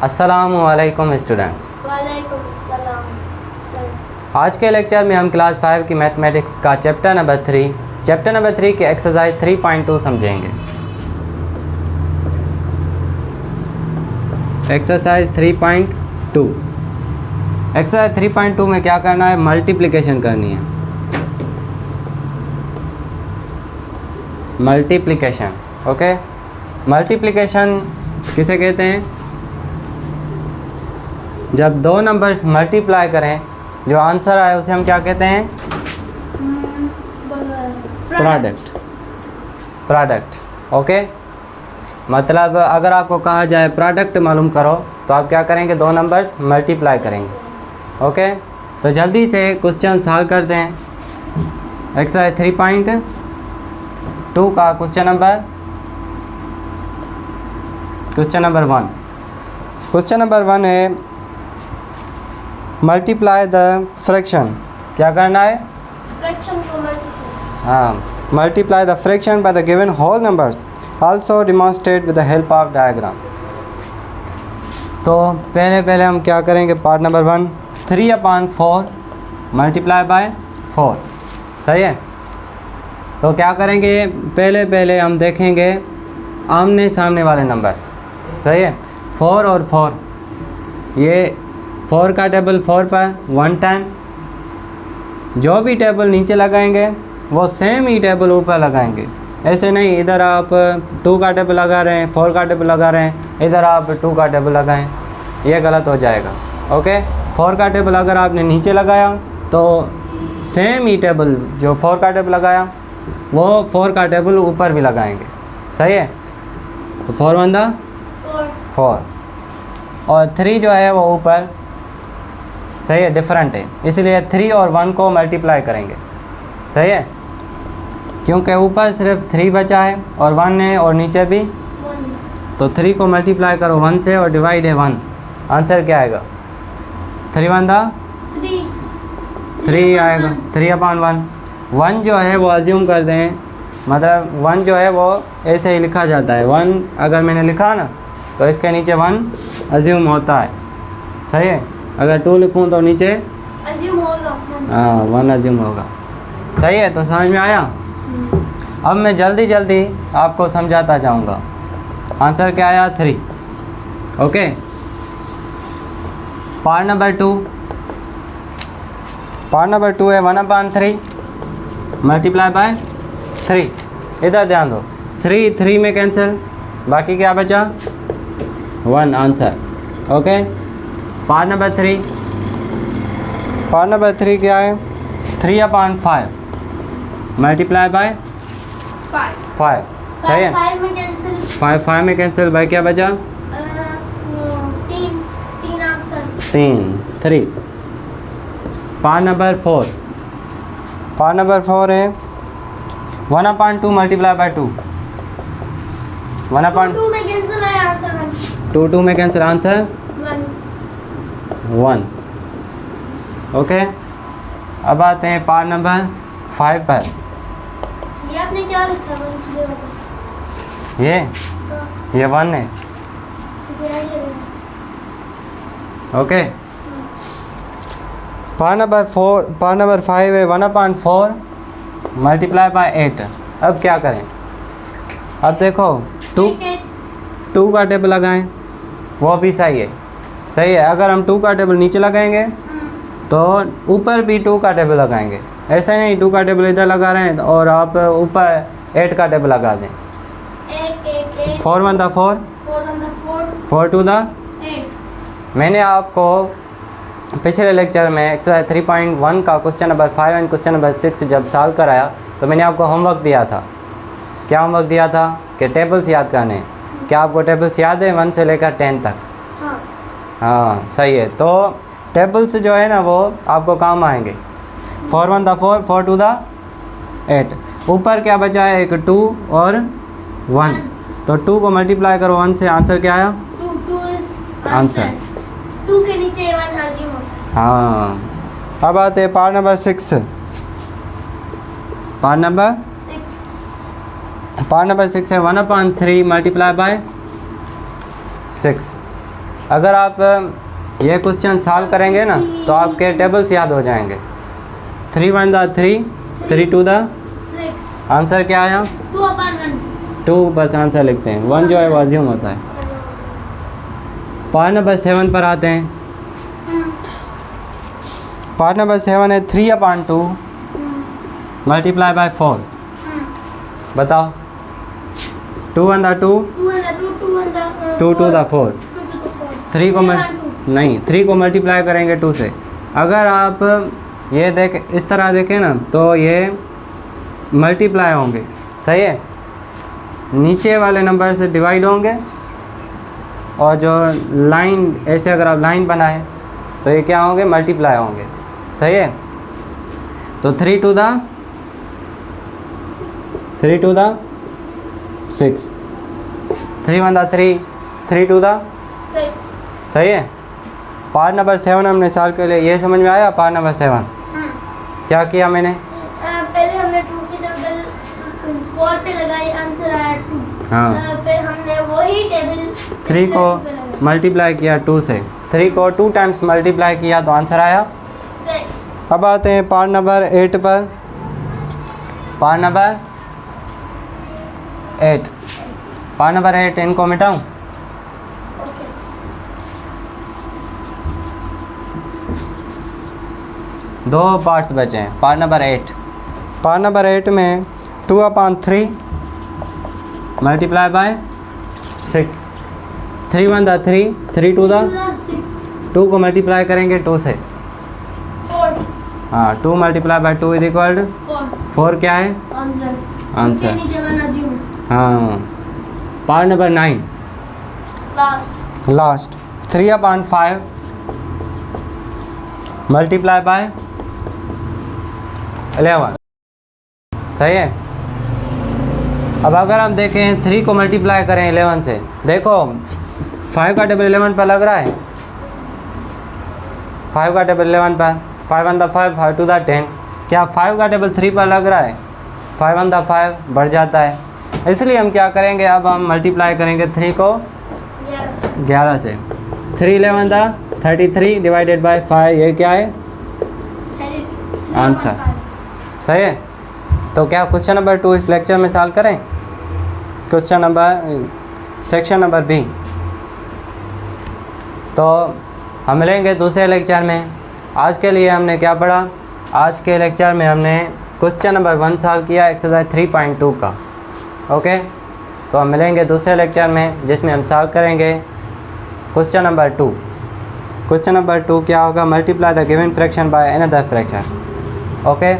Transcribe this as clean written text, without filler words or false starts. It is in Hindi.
अस्सलामुअलैकुम स्टूडेंट्स। वालेकुम अस्सलाम सर। आज के लेक्चर में हम क्लास 5 की मैथमेटिक्स का चैप्टर नंबर 3 के एक्सरसाइज 3.2 समझेंगे। एक्सरसाइज 3.2 एक्सरसाइज 3.2 में क्या करना है? मल्टीप्लिकेशन करनी है। Multiplication, okay. मल्टीप्लिकेशन किसे कहते हैं? जब दो नंबर्स मल्टीप्लाई करें, जो आंसर आए उसे हम क्या कहते हैं? Product, okay. मतलब अगर आपको कहा जाए प्रोडक्ट मालूम करो तो आप क्या करेंगे? दो नंबर्स मल्टीप्लाई करेंगे, ओके। तो जल्दी से क्वेश्चन सॉल्व करते हैं। एक्सरसाइज 3.2 का क्वेश्चन नंबर 1। क्वेश्चन नंबर 1 है मल्टीप्लाई द फ्रैक्शन। क्या करना है? फ्रैक्शन को मल्टीप्लाई। हाँ, multiply the fraction by the given whole numbers, also demonstrate with the help of diagram. तो पहले हम क्या करेंगे? पार्ट नंबर 1, 3/4 मल्टीप्लाई बाय 4, सही है। तो क्या करेंगे? पहले हम देखेंगे आमने सामने वाले नंबर्स, सही है। 4 और 4, ये 4 का टेबल 4 पर 1 10, जो भी टेबल नीचे लगाएंगे वो सेम ही टेबल ऊपर लगाएंगे। ऐसे नहीं इधर आप 2 का टेबल लगा रहे हैं, 4 का टेबल लगा रहे हैं, इधर आप 2 का टेबल लगाएं, ये गलत हो जाएगा, ओके। 4 का टेबल अगर आपने नीचे लगाया तो सेम ही टेबल जो 4 का टेबल लगाया वो 4 का टेबल ऊपर भी लगाएंगे, सही है। तो 4 1 4 और 3 जो है वो ऊपर, सही है, डिफरेंट है, इसलिए 3 और 1 को मल्टीप्लाई करेंगे, सही है। क्योंकि ऊपर सिर्फ 3 बचा है और 1 है और नीचे भी 1। तो 3 को मल्टीप्लाई करो 1 से और डिवाइड है 1, आंसर क्या आएगा? 3 1 3 आएगा, 3/1। 1 जो है वो अज्यूम कर दें, मतलब 1 जो है वो ऐसे ही लिखा जाता है। 1 अगर मैंने लिखा ना तो इसके नीचे 1 अज्यूम होता है, सही है। अगर 2 लिखूँ तो नीचे अज्यूम होगा। हाँ 1 अज्यूम होगा, सही है। तो समझ में आया? अब मैं जल्दी आपको समझाता जाऊंगा। आंसर क्या आया? 3, ओके। पार्ट नंबर 2 है 1/3 मल्टीप्लाई बाय 3। इधर ध्यान दो, 3 में कैंसिल, बाकी क्या बचा? 1 आंसर, ओके। पार्ट नंबर 3 क्या है? 3/5 मल्टीप्लाई बाय 5, सही है। 5 में कैंसिल। 5 में कैंसिल, भाई क्या बचा? 3 आंसर। 3। पार्ट नंबर 4 है 1/2 मल्टीप्लाई बाय 2। 2 में कैंसिल है, आंसर 2 में कैंसिल, आंसर 1, ओके। अब आते हैं पार्ट नंबर 5 पर। ये आपने क्या लिखा? ये 1 है, ओके। पार्ट नंबर 5 है 1/4 मल्टीप्लाई बाय 8। अब क्या करें? अब देखो 2 का टेबल लगाएं, वो भी सही है। अगर हम 2 का टेबल नीचे लगाएंगे तो ऊपर भी 2 का टेबल लगाएंगे। ऐसे नहीं 2 का टेबल इधर लगा रहे हैं और आप ऊपर 8 का टेबल लगा दें। 4 1 4 4 2 8। मैंने आपको पिछले लेक्चर में एक्सरसाइज 3.1 का question number 5 and question number 6 जब सॉल्व कराया तो मैंने आपको होमवर्क दिया था। क्या होमवर्क दिया था? कि टेबल्स याद करने। क्या आपको टेबल्स याद है 1 से लेकर 10 तक? हाँ, सही है। तो टेबल्स जो है ना वो आपको काम आएंगे। 4 1 4 4 2 8। ऊपर क्या बचा है? एक 2 और 1, तो 2 को मल्टीप्लाई करो 1 से, आंसर क्या आया? 2 इज आंसर। 2 के नीचे 1 अज्यूम होता है। हाँ, अब आते हैं पार्ट नंबर 6। पार्ट नंबर 6 है 1/3 मल्टीप्लाई बाय 6, अगर आप ये क्वेश्चन सॉल्व करेंगे ना तो आपके टेबल्स याद हो जाएंगे। 3 1 द 3, 3 2 द 6, आंसर क्या आया 2 upon 1. 2, बस आंसर लिखते हैं। 1 जो है वो अज्यूम होता है। पार्ट नंबर 7 पर आते हैं। पार्ट नंबर 7 है 3 upon 2 मल्टीप्लाई बाय 4। बताओ 2 1 the 2, 2 and the 2, 2 and the 2 2 the 4। 2 to the 4. 3 को 3 upon 2. नहीं 3 को मल्टीप्लाई करेंगे 2 से। अगर आप ये देख इस तरह देखें ना तो ये मल्टीप्लाई होंगे, सही है। नीचे वाले नंबर से डिवाइड होंगे और जो लाइन ऐसे अगर आप लाइन बनाएं तो ये क्या होंगे मल्टीप्लाई होंगे, सही है। तो 3 2 द 6, 3 1 द 3, 3 2 द 6. सही है। पार्ट नंबर 7 हमने सॉल्व कर लिया। ये समझ में आया पार्ट नंबर 7 क्या किया मैंने? पहले हमने 2 की टेबल 4 पे लगाई, आंसर आया 2. हाँ। फिर हमने वही टेबल 3 को मल्टीप्लाई किया 2 से। 3 को 2 टाइम्स मल्टीप्लाई किया तो आंसर आया 6. अब आते हैं पार्ट नंबर 8 पर। पार्ट नंबर 8, पार्ट नंबर 8 इनको मिटाऊं? ओके. दो पार्ट्स बचे हैं। पार्ट नंबर 8, पार्ट नंबर 8 में 2 upon 3 multiply by 6। 3 1 the 3, 3 2 the 6. 2 को मल्टीप्लाई करेंगे 2 से। 4. हाँ 2 multiply by 2 is equal to 4. 4 क्या है आंसर. आंसर। इसके नीचे बना दी हूँ. हाँ। Part number 9 last. Last 3 upon 5 multiply by 11, सही है। अब अगर हम देखें 3 को मल्टीप्लाई करें 11 से, देखो 5 का टेबल 11 पर लग रहा है। 5 का टेबल 11 पर, 5 1 द 5, 5 2 द 10। क्या 5 का टेबल 3 पर लग रहा है? 5 1 द 5 बढ़ जाता है। इसलिए हम क्या करेंगे, अब हम मल्टीप्लाई करेंगे 3 को 11 से। 3 11 द 33 डिवाइडेड बाय 5, ये क्या है आंसर, सही है। तो क्या क्वेश्चन नंबर 2 इस लेक्चर में सॉल्व करें? Question number section number B. तो हम मिलेंगे दूसरे लेक्चर में। आज के लिए हमने क्या पढ़ा? आज के लेक्चर में हमने क्वेश्चन नंबर 1 सॉल्व किया एक्सरसाइज 3.2 का। ओके, तो हम मिलेंगे दूसरे लेक्चर में जिसमें हम सॉल्व करेंगे क्वेश्चन नंबर 2। क्वेश्चन नंबर 2 क्या होगा? Multiply the given fraction by another fraction. Okay.